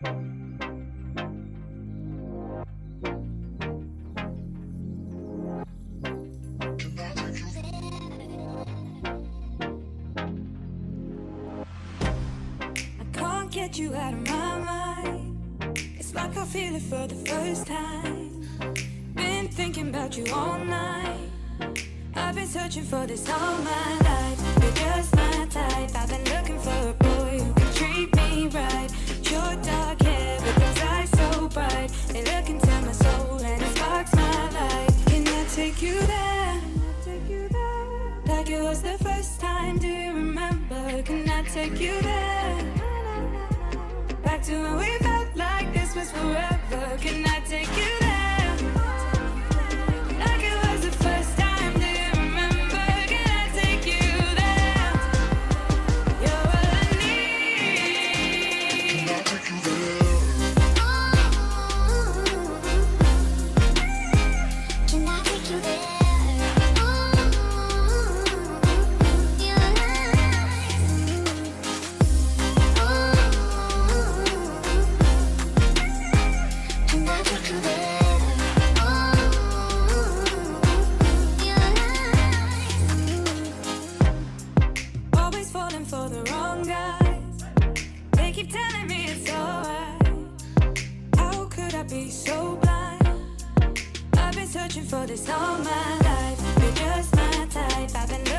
Can't get you out of my mind. It's like I feel it for the first time. Been thinking about you all night. I've been searching for this all my life. You're just my type. I've been looking for a boy who can treat me right. Your dark hair with those eyes so bright. They look into my soul and it sparks my life. Can I take you there? Like it was the first time, do you remember? Can I take you there? Back to when we felt like this was forever. Can I take you there? Like it was the first time, do you remember? Can I take you there? You're all I need. Can I take you there? Can I take you there? For the wrong guys, they keep telling me it's alright. How could I be so blind? I've been searching for this all my life. You're just my type. I've been